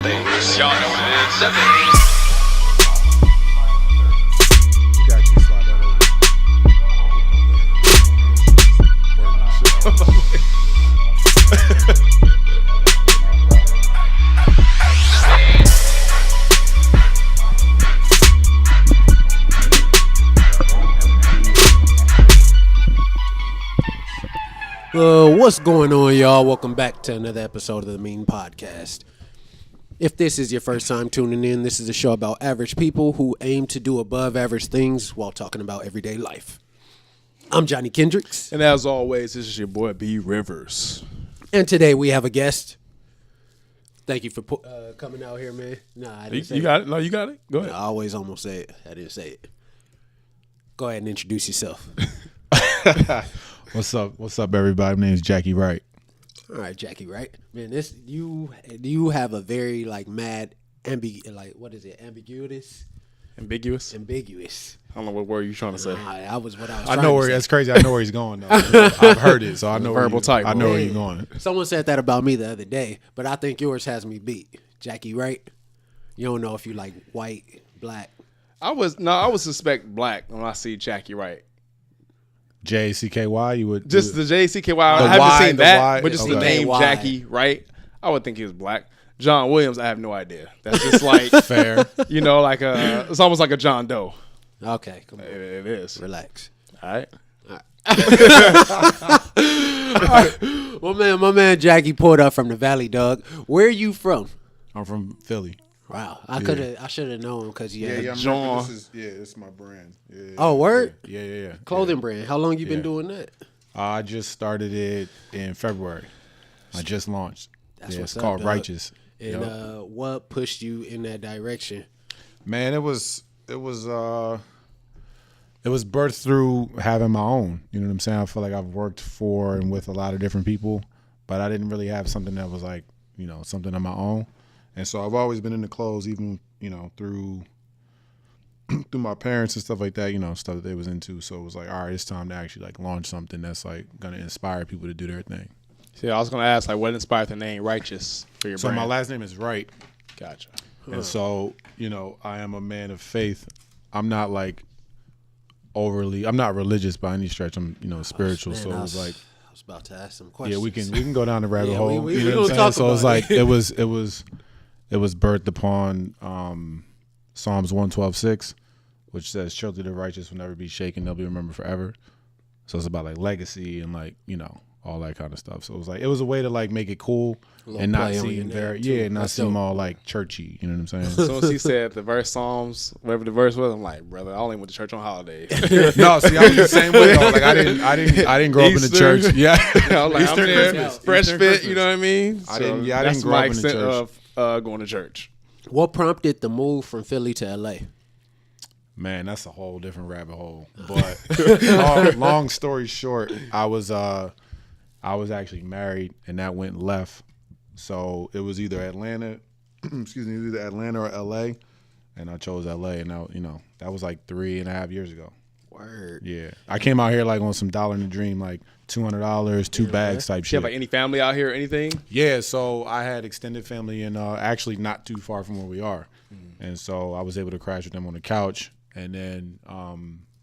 things. Y'all know what it is. 7 You got to slide that What's going on, y'all? Welcome back to another episode of the Mean Podcast. If this is your first time tuning in, this is a show about average people who aim to do above average things while talking about everyday life. I'm Johnny Kendricks. And as always, this is your boy B Rivers. And today we have a guest. Thank you for coming out here, man. Nah, I didn't say You got it? No, you got it? Go ahead. I always almost say it. I didn't say it. Go ahead and introduce yourself. What's up, everybody? My name is Jacky Wright. All right, Jacky Wright. Man, this you have a very ambiguous. Ambiguous? Ambiguous. I don't know what word you're trying to say. That was what I was. I trying know to where say. that's crazy. I know where he's going though. I've heard it, so I know Verbal type. I know where Yeah. you're going. Someone said that about me the other day, but I think yours has me beat. Jacky Wright. You don't know if you like white, black. I would suspect black when I see Jacky Wright. JCKY. You would Just the JCKY. I The haven't Y, seen the that, Y, but just the okay. name Y. Jacky Wright, I would think he was black. John Williams, I have no idea. That's just like fair. it's almost like a John Doe. Okay, come on, It is. relax. All right. My man Jackie pulled up from the Valley, Doug. Where are you from? I'm from Philly. Wow, I should have known because John. John. This is my brand. Yeah. Oh, word. Yeah. Clothing brand. How long you been Yeah. doing that? I just started it in February. I just launched. That's yeah, what's it's up, called dog. Righteous. And Yep. what pushed you in that direction? Man, it was birthed through having my own. You know what I'm saying? I feel like I've worked for and with a lot of different people, but I didn't really have something that was like, something of my own. And so I've always been into clothes, even, through my parents and stuff like that, stuff that they was into. So it was like, all right, it's time to actually like launch something that's like going to inspire people to do their thing. See, I was going to ask, what inspired the name Righteous for your So brand? my last name is Wright. Gotcha. And so, I am a man of faith. I'm not like I'm not religious by any stretch. I'm, spiritual. Man, so it I was like, I was about to ask some questions. yeah, we can go down the rabbit Yeah, hole. we you know gonna what I'm talk saying? So it's about like it was birthed upon Psalms 112:6, which says, "Surely the righteous will never be shaken; they'll be remembered forever." So it's about like legacy and like all that kind of stuff. So it was a way to like make it cool and not play on your seem name, very too. not That's seem dope. all like churchy. You know what I'm saying? As soon as he said the verse Psalms, whatever the verse was, I'm like, brother, I only went to church on holidays. No, see, I was the same way. Though. Like I didn't grow up in the Easter. church. Yeah, I was like, Easter, I'm there, Christmas. fresh Easter, fit, Christmas. you know what I mean? I didn't that's grow my up in the extent church. of going to church. What prompted the move from Philly to LA? Man, that's a whole different rabbit hole. But long story short, I was actually married, and that went left. So it was either Atlanta, either Atlanta or LA, and I chose LA. And now, that was like 3.5 years ago. Word. Yeah, I came out here like on some dollar in the dream, like $200, 2 bags type Do you shit. have any family out here or anything? Yeah, so I had extended family and actually not too far from where we are. And so I was able to crash with them on the couch. And then,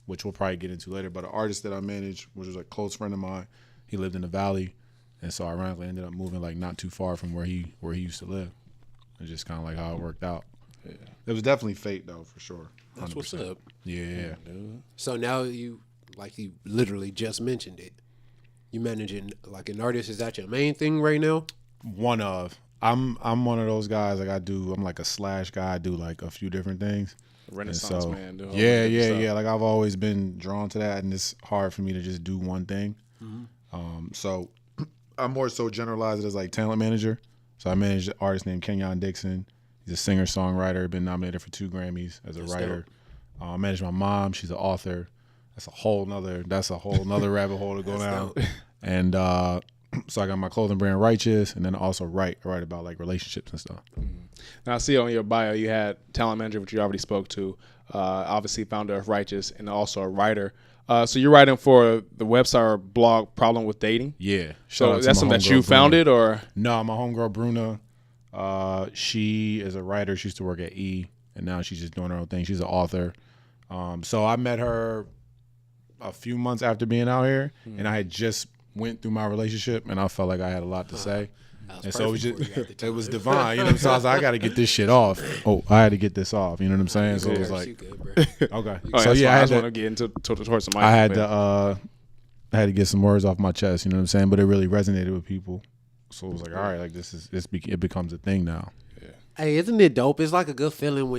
which we'll probably get into later, but an artist that I managed, which was a close friend of mine, he lived in the Valley. And so ironically ended up moving like not too far from where he used to live. It's just kind of like how it worked out. Yeah. It was definitely fate though, for sure. 100%. That's what's up. Yeah. So now you literally just mentioned it. You managing like an artist, is that your main thing right now? One of. I'm one of those guys, like I'm like a slash guy. I do like a few different things. Renaissance And man. Do a whole Yeah. bunch of stuff. Like I've always been drawn to that, and it's hard for me to just do one thing. So I'm more so generalized as like talent manager. So I manage an artist named Kenyon Dixon. He's a singer songwriter. Been nominated for 2 Grammys as a writer. I manage my mom. She's an author. That's a whole nother rabbit hole to go down. And so I got my clothing brand Righteous, and then I also write about like relationships and stuff. Now I see on your bio you had talent manager, which you already spoke to. Obviously founder of Righteous, and also a writer. So you're writing for the website or blog Problem with Dating? Yeah. Shout So out to that's my something that homegirl, you Bruna. founded, or? No, my homegirl Bruna. She is a writer. She used to work at E, and now she's just doing her own thing. She's an author. So I met her a few months after being out here, and I had just went through my relationship, and I felt like I had a lot to say. And so it was just, it was divine, you know what I'm saying? I was like, I got to get this shit off. Oh, I had to get this off, you know what I'm saying? So it was like, okay. So yeah, I just want to get into towards the mic. I had to get some words off my chest, you know what I'm saying? But it really resonated with people. So it was like, all right, like it becomes a thing now. Yeah. Hey, isn't it dope? It's like a good feeling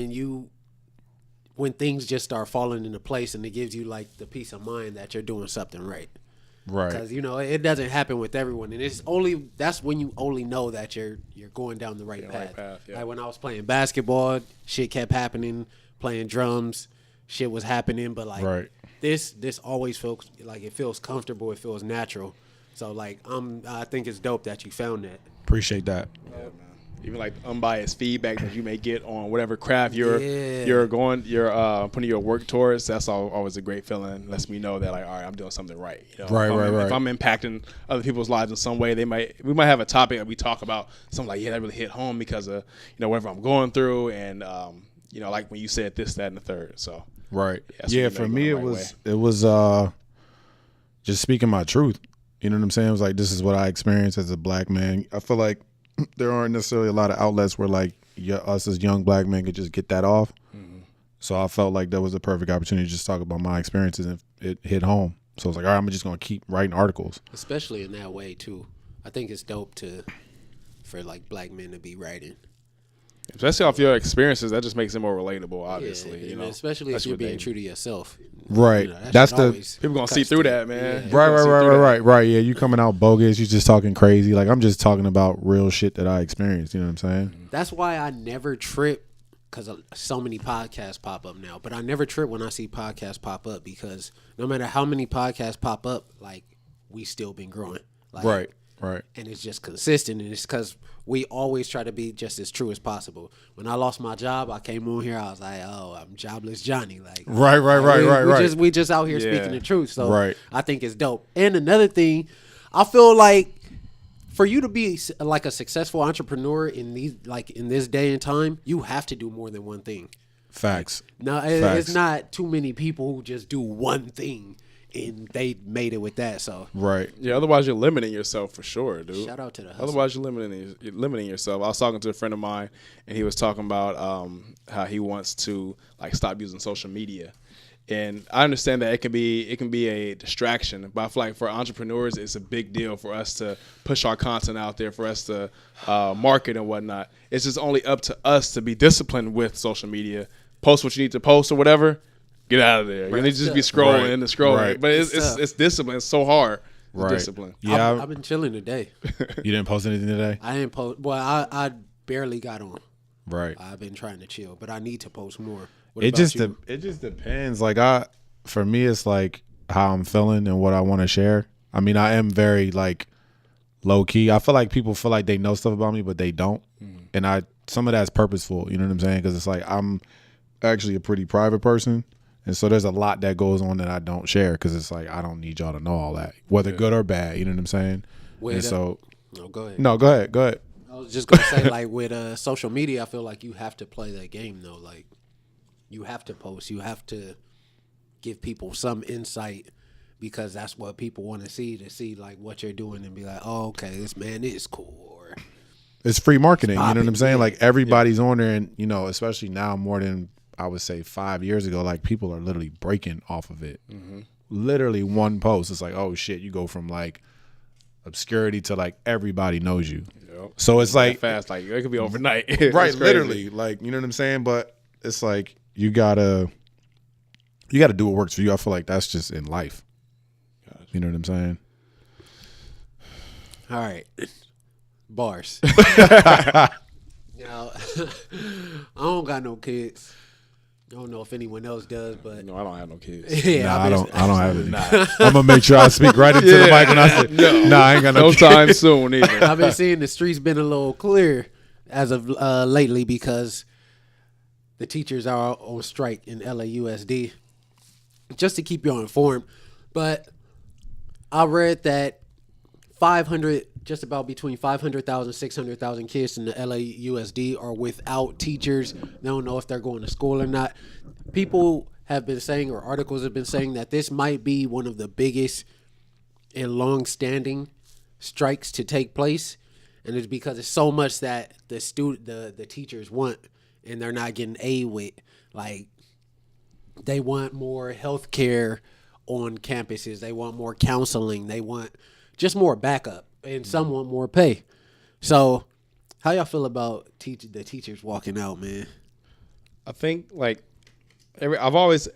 when things just start falling into place, and it gives you like the peace of mind that you're doing something right. Right. Because it doesn't happen with everyone, and that's when you only know that you're going down the right path. Yeah. Like when I was playing basketball, shit kept happening. Playing drums, shit was happening. But like this always feels like it feels comfortable. It feels natural. So like I think it's dope that you found that. Appreciate that. Yeah, man. Even like unbiased feedback that you may get on whatever craft you're putting your work towards. That's always a great feeling. Lets me know that like, all right, I'm doing something right. You know? Right. If I'm impacting other people's lives in some way, we might have a topic that we talk about. Something like, that really hit home because of whatever I'm going through, and like when you said this, that, and the third. So for me it was just speaking my truth. You know what I'm saying? It was like, this is what I experienced as a black man. I feel like there aren't necessarily a lot of outlets where like us as young black men could just get that off. Mm-hmm. So I felt like that was a perfect opportunity to just talk about my experiences, and it hit home. So I was like, all right, I'm just going to keep writing articles. Especially in that way too. I think it's dope for like black men to be writing. Especially off your experiences, that just makes it more relatable, obviously. Especially if you're being true to yourself. Right. That's people gonna see through that, man. Yeah. Right. Yeah, you coming out bogus, you just talking crazy. Like, I'm just talking about real shit that I experienced, you know what I'm saying? That's why I never trip, because so many podcasts pop up now. But I never trip when I see podcasts pop up, because no matter how many podcasts pop up, like, we still been growing. Like, Right. And it's just consistent, and it's because we always try to be just as true as possible. When I lost my job, I came on here, I was like, oh, I'm jobless Johnny. Like, Right. We just out here speaking the truth. So Right. I think it's dope. And another thing, I feel like for you to be like a successful entrepreneur in this day and time, you have to do more than one thing. Facts. It's not too many people who just do one thing and they made it with that. So yeah, otherwise you're limiting yourself for sure, dude. Shout out to the hustle. Otherwise you're limiting yourself. I was talking to a friend of mine, and he was talking about how he wants to like stop using social media. And I understand that it can be a distraction, but I feel like for entrepreneurs, it's a big deal for us to push our content out there, for us to market and whatnot. It's just only up to us to be disciplined with social media. Post what you need to post or whatever. Get out of there. You need to just be scrolling and scrolling. Right. But it's discipline. It's so hard. It's Right. discipline. Yeah, I've been chilling today. You didn't post anything today? I didn't post. Well, I barely got on. Right. I've been trying to chill, but I need to post more. What It about just you? it just depends. Like, for me, it's like how I'm feeling and what I want to share. I mean, I am very like low key. I feel like people feel like they know stuff about me, but they don't. And some of that's purposeful. You know what I'm saying? Because it's like I'm actually a pretty private person. And so there's a lot that goes on that I don't share, because it's like I don't need y'all to know all that, whether good or bad. You know what I'm saying? No, go ahead. No, go ahead. I was just gonna say, like, with social media, I feel like you have to play that game though. Like, you have to post, you have to give people some insight, because that's what people want to see like what you're doing and be like, oh, okay, this man is cool. Or It's free marketing. You know what I'm popping, saying? yeah. Like, everybody's on there, and especially now more than I would say 5 years ago, like, people are literally breaking off of it. Literally one post, it's like, oh shit, you go from like obscurity to like everybody knows you. Yep. So it's like fast, like it could be overnight. right, literally, like, you know what I'm saying? But it's like you gotta do what works for you. I feel like that's just in life. You know what I'm saying? all right, bars. Now, I don't got no kids. I don't know if anyone else does, but No, I don't have no kids. yeah, Nah, I don't have it. I'm gonna make sure I speak right into the mic when I say no. I ain't got no No kids. time soon either. I've been seeing the streets been a little clear as of lately, because the teachers are on strike in LAUSD. Just to keep you informed, but I read that 500 just about between 500,000, 600,000 kids in the LAUSD are without teachers. They don't know if they're going to school or not. People have been saying, or articles have been saying, that this might be one of the biggest and long-standing strikes to take place, and it's because it's so much that the teachers want, and they're not getting aid with. Like, they want more health care on campuses. They want more counseling. They want just more backup, and some want more pay. So, how y'all feel about the teachers walking out, man? I think like I've always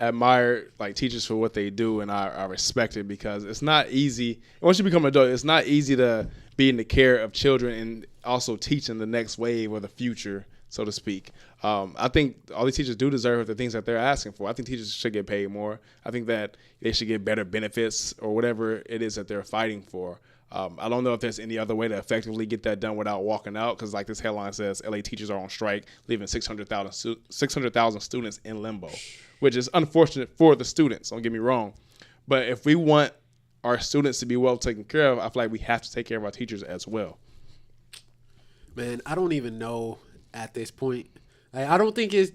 admired like teachers for what they do, and I respect it because it's not easy. Once you become an adult, it's not easy to be in the care of children and also teaching the next wave or the future, so to speak. I think all these teachers do deserve the things that they're asking for. I think teachers should get paid more. I think that they should get better benefits or whatever it is that they're fighting for. I don't know if there's any other way to effectively get that done without walking out, because like this headline says, LA teachers are on strike, leaving 600,000 students in limbo, which is unfortunate for the students, don't get me wrong. But if we want our students to be well taken care of, I feel like we have to take care of our teachers as well. Man, I don't even know at this point. I don't think it's...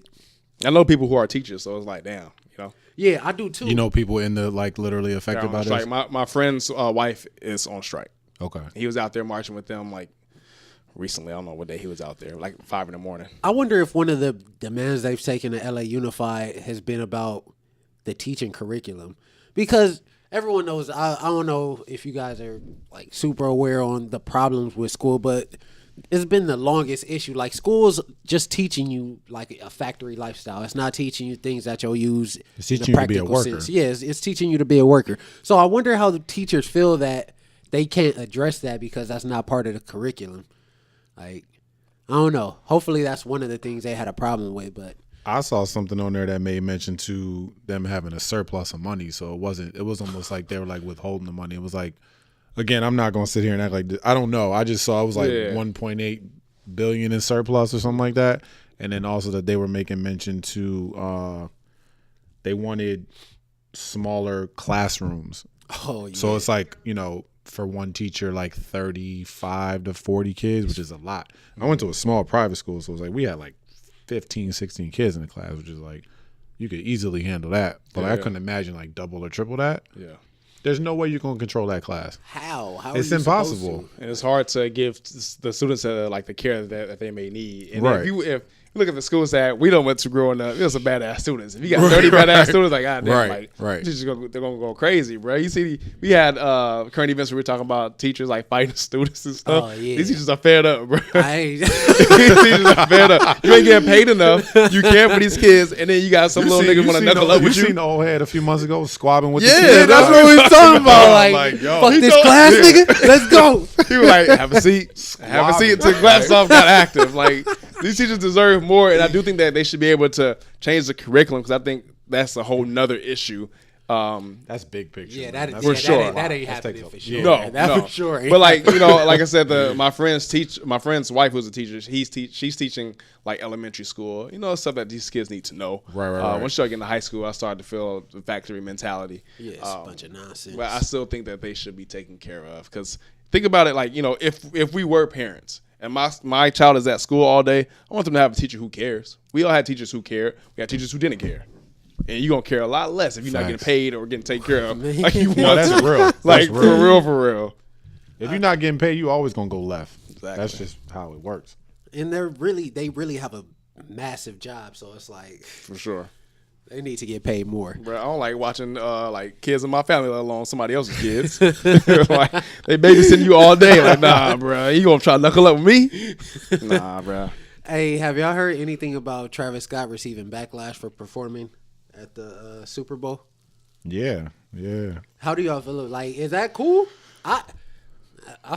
I know people who are teachers, so it's like, damn, you know. Yeah, I do too. You know people in the like literally affected by this? My friend's wife is on strike. Okay. He was out there marching with them like recently. I don't know what day he was out there, like 5 a.m. I wonder if one of the demands they've taken to LA Unified has been about the teaching curriculum, because everyone knows. I don't know if you guys are like super aware on the problems with school, but it's been the longest issue. Like, school's just teaching you like a factory lifestyle. It's not teaching you things that you'll use. It's teaching you to be a worker. Sense. Yeah, it's teaching you to be a worker. So I wonder how the teachers feel that they can't address that because that's not part of the curriculum. Like, I don't know. Hopefully that's one of the things they had a problem with. But I saw something on there that made mention to them having a surplus of money. So it was almost like they were like withholding the money. It was like, again, I'm not going to sit here and act like this. I don't know. I just saw it was like 1.8 billion in surplus or something like that. And then also that they were making mention to they wanted smaller classrooms. oh yeah. So it's like, you know, for one teacher, like 35 to 40 kids, which is a lot. I went to a small private school, so it was like we had like 15, 16 kids in the class, which is like you could easily handle that. But I couldn't imagine like double or triple that. Yeah. There's no way you're going to control that class. How It's impossible. And it's hard to give the students like the care that they may need. And Right. if you look at the schools that we don't went to growing up, it was some badass students. If you got 30 badass students, like, God damn, Right. they're going to go crazy, bro. You see, we had current events where we were talking about teachers like fighting students and stuff. Oh, yeah. These teachers are fed up, bro. I These teachers are fed up. You ain't getting paid enough. You care for these kids, and then you got some little niggas want to knuckle up with You you. seen the old head a few months ago squabbing with the Yeah, kids? that's what we was talking about. Like, yo. fuck He this told- class, nigga. Let's go. He was like, have a seat. Have a seat until Glasgow got active. Like, these teachers deserve more, and I do think that they should be able to change the curriculum, because I think that's a whole nother issue. That's big picture. Yeah, man. that, That's For yeah, sure. that ain't That happening takes for a- sure. No, that no. for sure. ain't But like, happening. you know, like I said, my friend's wife who's a teacher, she's teaching like elementary school. You know, stuff that these kids need to know. Right. Once you start getting to high school, I started to feel the factory mentality. Yeah, it's a bunch of nonsense. But I still think that they should be taken care of, because think about it, like, you know, if we were parents and my child is at school all day, I want them to have a teacher who cares. We all had teachers who cared. We had teachers who didn't care. And you're going to care a lot less if you're not getting paid or getting taken care of like you want No, that's to. real. Like, That's real. for real. If you're not getting paid, you always going to go left. Exactly. That's just how it works. And they really have a massive job, so it's like For sure. they need to get paid more. Bro, I don't like watching like kids in my family, let alone somebody else's kids. Like, they babysitting you all day. Like, nah, bro, you gonna try to knuckle up with me? Nah, bro. Hey, have y'all heard anything about Travis Scott receiving backlash for performing at the Super Bowl? Yeah. How do y'all feel? Like, is that cool? I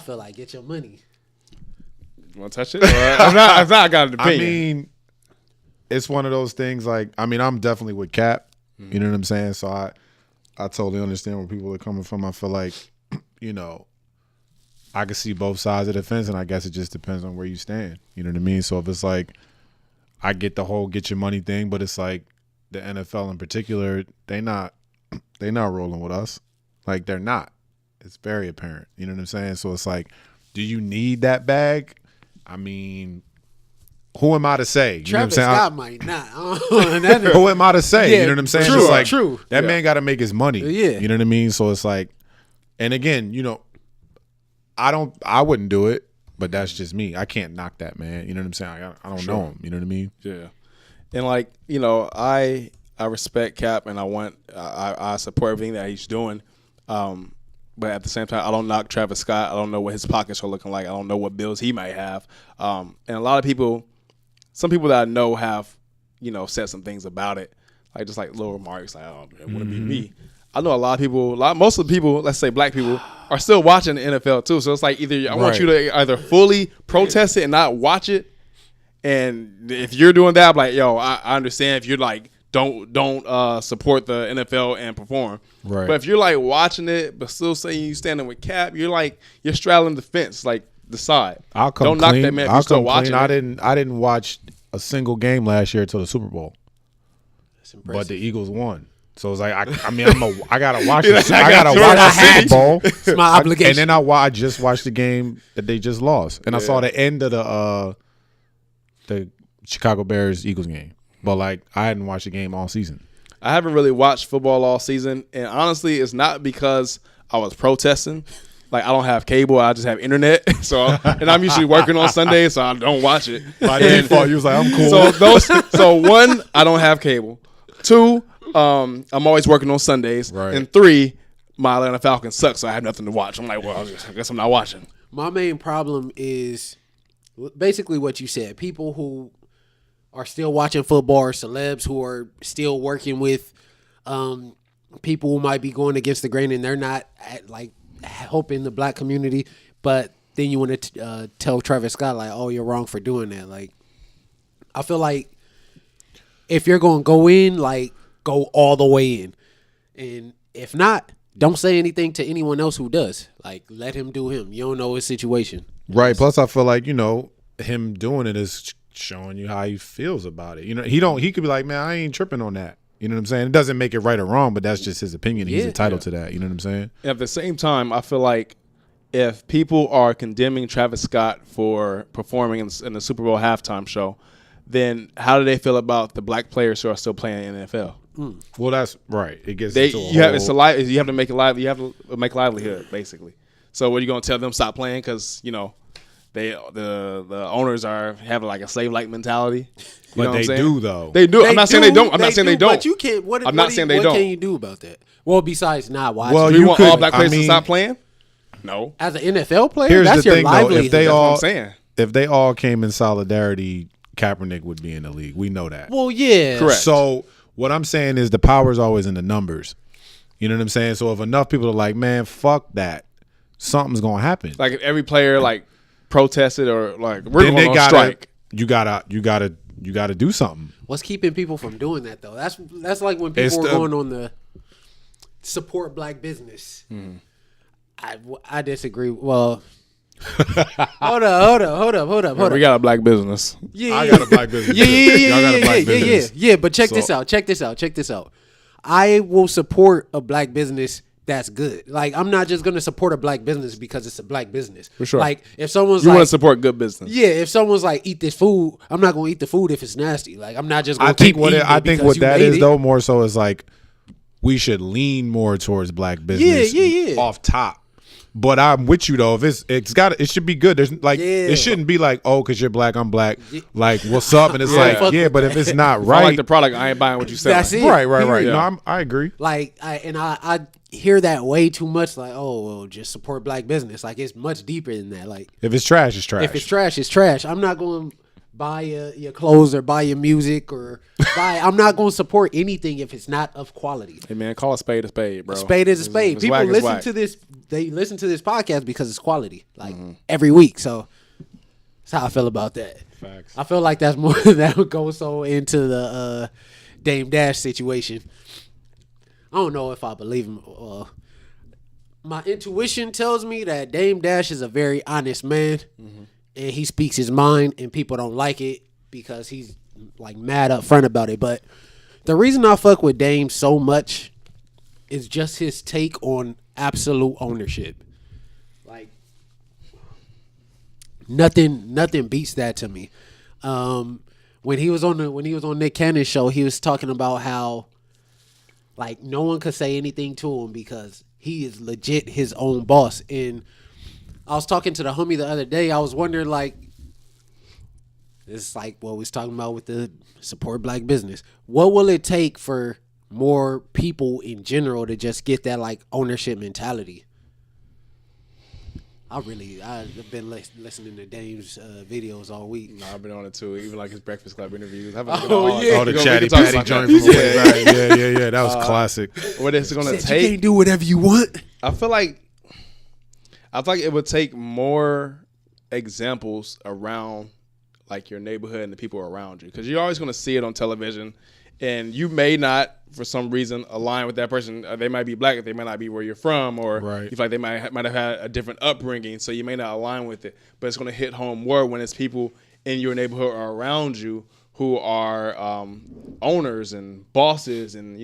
feel like get your money. You want to touch it? I'm not. I got an I opinion. mean, it's one of those things like, I mean, I'm definitely with Cap. You know what I'm saying? So I totally understand where people are coming from. I feel like, you know, I can see both sides of the fence, and I guess it just depends on where you stand. You know what I mean? So if it's like, I get the whole get your money thing, but it's like the NFL in particular, they not rolling with us. Like, they're not. It's very apparent. You know what I'm saying? So it's like, do you need that bag? I mean, who am I to say? You Travis know what I'm Scott might not. Who am I to say? Yeah, You know what I'm saying? true, It's like, true. That man got to make his money. Yeah. You know what I mean? So it's like, and again, I wouldn't do it, but that's just me. I can't knock that man. You know what I'm saying? I don't know him. You know what I mean? Yeah, and like I respect Cap, and I support everything that he's doing. But at the same time, I don't knock Travis Scott. I don't know what his pockets are looking like. I don't know what bills he might have. And a lot of people, some people that I know have, said some things about it, like little remarks, like, "Oh, it wouldn't be me." I know a lot of people, most of the people, let's say black people, are still watching the NFL too. So it's like either I want you to either fully protest it and not watch it, and if you're doing that, I'm like, yo, I understand if you're like, don't support the NFL and perform. Right. But if you're like watching it, but still saying you standing with Cap, you're straddling the fence, like decide. I'll come don't clean. knock that man if I'll you're still come watching. clean. I didn't watch a single game last year until the Super Bowl, That's but impressive. the Eagles won. So it's like I gotta watch Yeah, it. I I gotta got watch the Jordan Super Bowl. It's my obligation. And then I just watched the game that they just lost, and I saw the end of the Chicago Bears Eagles game. But like I hadn't watched the game all season. I haven't really watched football all season, and honestly, it's not because I was protesting. Like I don't have cable, I just have internet. And I'm usually working on Sundays, so I don't watch it. By default, you was like, I'm cool. So one, I don't have cable. Two, I'm always working on Sundays. Right. And three, my Atlanta Falcons suck, so I have nothing to watch. I'm like, well, I guess I'm not watching. My main problem is basically what you said. People who are still watching football, or celebs who are still working with people who might be going against the grain, and they're not helping the black community. But then you want to tell Travis Scott like, "Oh, you're wrong for doing that." Like, I feel like if you're going to go in, like, go all the way in, and if not, don't say anything to anyone else who does. Like, let him do him. You don't know his situation. Right. Plus, I feel like him doing it is showing you how he feels about it. He could be like, man, I ain't tripping on that. You know what I'm saying? It doesn't make it right or wrong, but that's just his opinion. He's entitled to that. You know what I'm saying? At the same time, I feel like if people are condemning Travis Scott for performing in the Super Bowl halftime show, then how do they feel about the black players who are still playing in the NFL? Well, that's right. It gets You have to make a livelihood basically. So what are you gonna tell them stop playing because the owners have like a slave like mentality? You know but what I'm they saying? do though. They do. I'm not saying they don't. I'm not saying they don't. But you can't. What can you do about that? Well, besides not watching. Well, Do you you want could- all black players I to mean- stop playing? No. as an NFL player, Here's that's the your thing, though. livelihood. If they That's what all, I'm saying. if they all came in solidarity, Kaepernick would be in the league. We know that. well, yeah, Correct. So what I'm saying is the power is always in the numbers. You know what I'm saying? So if enough people are like, man, fuck that, something's gonna happen. Like if every player protested or we're then going they on gotta, strike. you gotta do something. What's keeping people from doing that though? That's like when It's people are the- going on the support black business. I disagree. Well, hold up. We got a black business. Yeah, I got a black business. Y'all got a black business. yeah. But check this out. I will support a black business that's good. Like, I'm not just gonna support a black business because it's a black business. For sure. Like, if someone's You want to like, support good business. yeah, if someone's like, eat this food, I'm not gonna eat the food if it's nasty. Like, I'm not just gonna I think keep eating I it think because what you that made is it. though more so is like we should lean more towards black business. Yeah. Off top. But I'm with you though. If it should be good. There's it shouldn't be like, oh, because you're black, I'm black. Like, what's up? And it's Fuck with but if it's not If right, I like the product, I ain't buying what you sell. That's it. right. Period. No, I agree. Like, I hear that way too much. Like, oh, well, just support black business. Like, it's much deeper than that. Like, If it's trash, it's trash. if it's trash, it's trash. I'm not going to buy your clothes or buy your music or I'm not going to support anything if it's not of quality. Hey man, call a spade, bro. A spade is a spade. It's People whack is listen whack. to this. They listen to this podcast because it's quality, like every week. So that's how I feel about that. Facts. I feel like that's more that would go so into the Dame Dash situation. I don't know if I believe him. My intuition tells me that Dame Dash is a very honest man, and he speaks his mind, and people don't like it because he's like mad up front about it. But the reason I fuck with Dame so much is just his take on absolute ownership. Like nothing beats that to me. When he was on Nick Cannon's show, he was talking about how like no one could say anything to him because he is legit his own boss. And I was talking to the homie the other day. I was wondering, like, it's like what we was talking about with the support black business. What will it take for more people in general to just get that like ownership mentality? I've been listening to Dame's videos all week. No, I've been on it too. Even like his Breakfast Club interviews. Yeah. Oh, the Chatty Patty joint from way back. Yeah. That was classic. What it's going to You take? can't do whatever you want. I feel like it would take more examples around like your neighborhood and the people around you, because you're always going to see it on television, and you may not, for some reason, align with that person. They might be black, they might not be where you're from, or Right. you feel like they might have had a different upbringing, so you may not align with it. But it's going to hit home more when it's people in your neighborhood or around you who are owners and bosses, and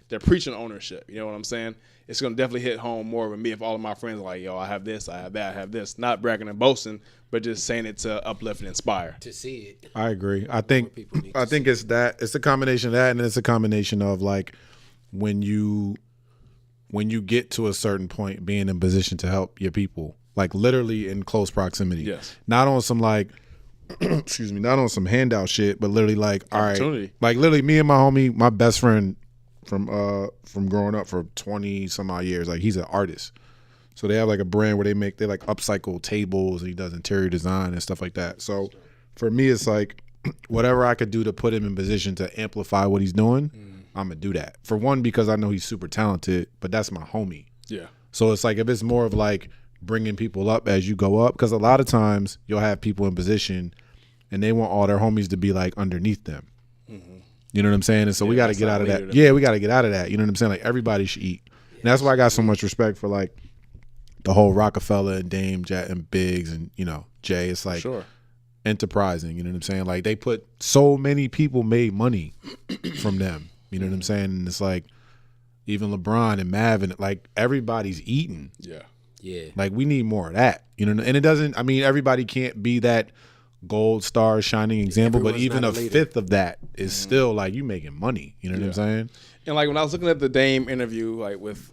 they're preaching ownership. You know what I'm saying? It's going to definitely hit home more with me if all of my friends are like, yo, I have this, I have that, I have this. Not bragging and boasting, but just saying it to uplift and inspire. To see it. I agree. I think it's that. It's a combination of that, and it's a combination of like when you get to a certain point, being in position to help your people, like literally in close proximity. Yes. Not on some like, excuse me, not on some handout shit, but literally like, all right, like literally me and my homie, my best friend from growing up for 20 some odd years, like he's an artist. So they have like a brand where they like upcycle tables, and he does interior design and stuff like that. So for me, it's like whatever I could do to put him in position to amplify what he's doing, I'm gonna do that. For one, because I know he's super talented, but that's my homie. Yeah. So it's like if it's more of like bringing people up as you go up, because a lot of times you'll have people in position and they want all their homies to be like underneath them. You know what I'm saying? And so we got to get out of that. Yeah, we got to get out of that. You know what I'm saying? Like everybody should eat. And that's why I got so much respect for like the whole Rockefeller and Dame and Biggs and Jay. It's like enterprising. You know what I'm saying? Like they put so many people made money from them. You know what I'm saying? And it's like even LeBron and Mav, like everybody's eating. Yeah. Yeah. Like we need more of that. And it doesn't. I mean, everybody can't be that gold star shining example, but even a fifth of that is still like you making money. You know what I'm saying? And like when I was looking at the Dame interview, like with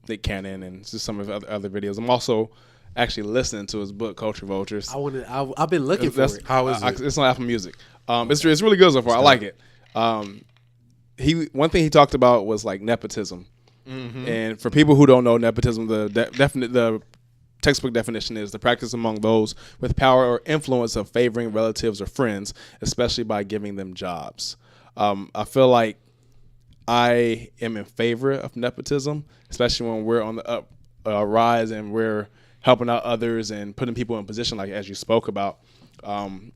Nick Cannon and just some of the other videos, I'm also actually listening to his book Culture Vultures. I've been looking for it. How is it? It's on Apple Music. It's really good so far. I like it. One thing he talked about was like nepotism, and for people who don't know nepotism, the textbook definition is the practice among those with power or influence of favoring relatives or friends, especially by giving them jobs. I feel like I am in favor of nepotism, especially when we're on the rise and we're helping out others and putting people in position, like as you spoke about. And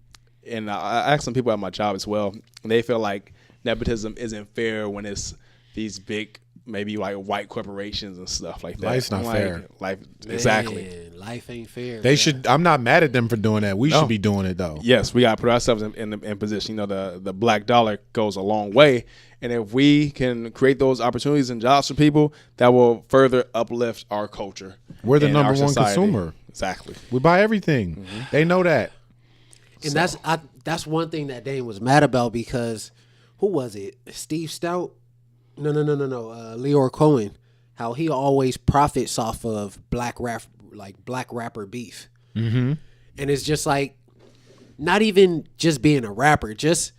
I asked some people at my job as well, and they feel like nepotism isn't fair when it's these big, maybe like white corporations and stuff like that. Life's not fair. Exactly. Life ain't fair. They should. I'm not mad at them for doing that. We should be doing it though. Yes, we got to put ourselves in position. The black dollar goes a long way, and if we can create those opportunities and jobs for people, that will further uplift our culture. We're the and number our one society. consumer. Exactly. We buy everything. They know that. And that's one thing that Dane was mad about, because who was it? Steve Stout? No. Leor Cohen. How he always profits off of black rapper beef. Mm-hmm. And it's just like, not even just being a rapper, just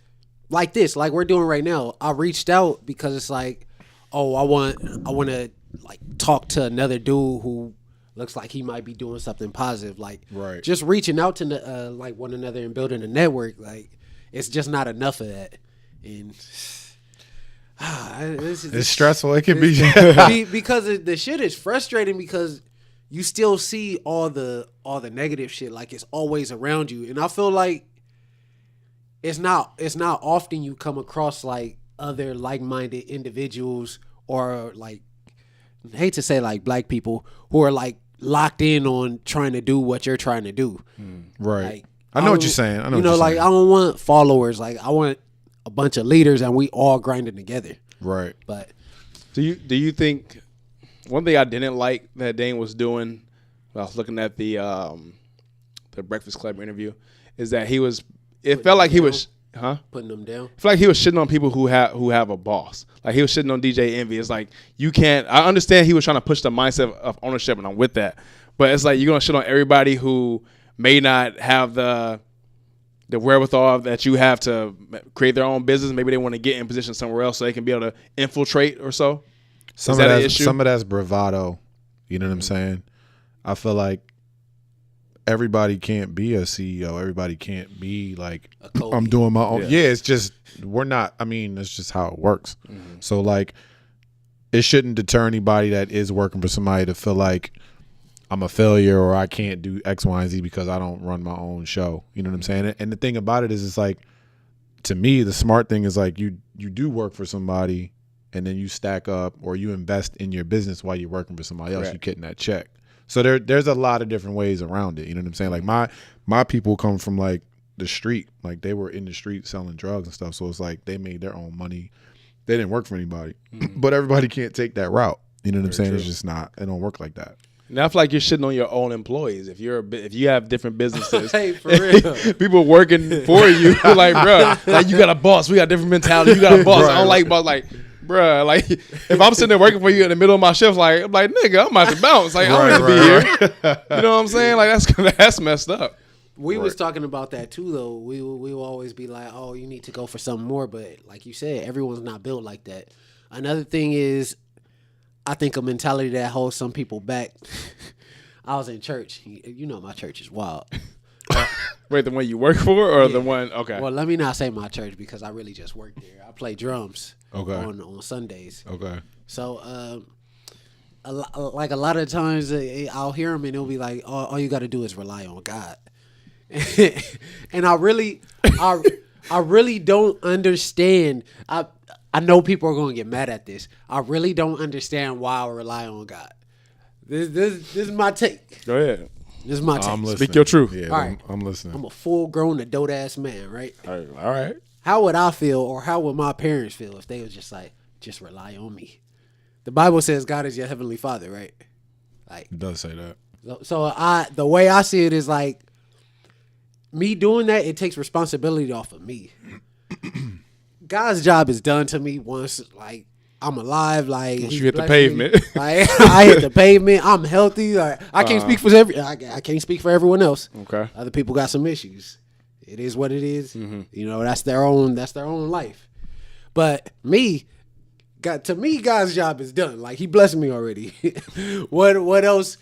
like this, like we're doing right now. I reached out because it's like, oh, I want to like talk to another dude who looks like he might be doing something positive. Like, right. Just reaching out to like one another and building a network. Like, it's just not enough of that. And it's stressful. It can be because the shit is frustrating, because you still see all the negative shit. Like, it's always around you, and I feel like it's not often you come across like other like-minded individuals, or like, I hate to say like black people, who are like locked in on trying to do what you're trying to do. Right. Like, I know what you're saying. I don't want followers. Like, I want a bunch of leaders and we all grinding together. Right. But do you think, One thing I didn't like that Dane was doing when I was looking at the Breakfast Club interview is that he was. It felt like he was. Putting them down. I feel like he was shitting on people who have a boss. Like he was shitting on DJ Envy. It's like you can't. I understand he was trying to push the mindset of ownership, and I'm with that. But it's like you're gonna shit on everybody who may not have the wherewithal that you have to create their own business. Maybe they want to get in position somewhere else so they can be able to infiltrate or so. Some of that's bravado. You know what I'm saying? I feel like everybody can't be a CEO. Everybody can't be like, I'm doing my own. Yeah, it's just, we're not, I mean, it's just how it works. Mm-hmm. So like, it shouldn't deter anybody that is working for somebody to feel like I'm a failure or I can't do X, Y, and Z because I don't run my own show. You know what I'm saying? And the thing about it is, it's like, to me, the smart thing is like, you do work for somebody and then you stack up or you invest in your business while you're working for somebody else. Right. You're getting that check. So there's a lot of different ways around it. You know what I'm saying? Like my people come from like the street. Like they were in the street selling drugs and stuff. So it's like they made their own money. They didn't work for anybody. Mm-hmm. But everybody can't take that route. You know what I'm saying? True. It's just not. It don't work like that. Now I feel like you're shitting on your own employees. If you have different businesses, hey, for real, people working for you, like bro, like you got a boss. We got different mentality. You got a boss. Right, I don't like boss. Like. Bruh, like if I'm sitting there working for you in the middle of my shift, like I'm like nigga, I'm about to bounce. Like I don't want to be here. You know what I'm saying? Like that's messed up. We was talking about that too, though. We will always be like, oh, you need to go for something more, but like you said, everyone's not built like that. Another thing is, I think a mentality that holds some people back. I was in church. You know my church is wild. Wait, the one you work for or the one? Okay. Well, let me not say my church because I really just work there. I play drums. Okay. On Sundays. Okay. So, like a lot of times, I'll hear them and it'll be like, all you got to do is rely on God. And I really don't understand. I know people are going to get mad at this. I really don't understand why I rely on God. This is my take. Go ahead. This is my take. I'm listening. Speak your truth. Yeah, all right. I'm listening. I'm a full-grown adult-ass man, right? All right. How would I feel or how would my parents feel if they was just like, just rely on me? The Bible says God is your heavenly Father, right? Like it does say that. So the way I see it is like, me doing that, it takes responsibility off of me. God's job is done to me once, like, I'm alive, like once you hit the pavement. Like, I hit the pavement. I'm healthy. Like, I can't speak for I can't speak for everyone else. Okay. Other people got some issues. It is what it is. Mm-hmm. You know, that's their own life. But to me, God's job is done. Like he blessed me already. What else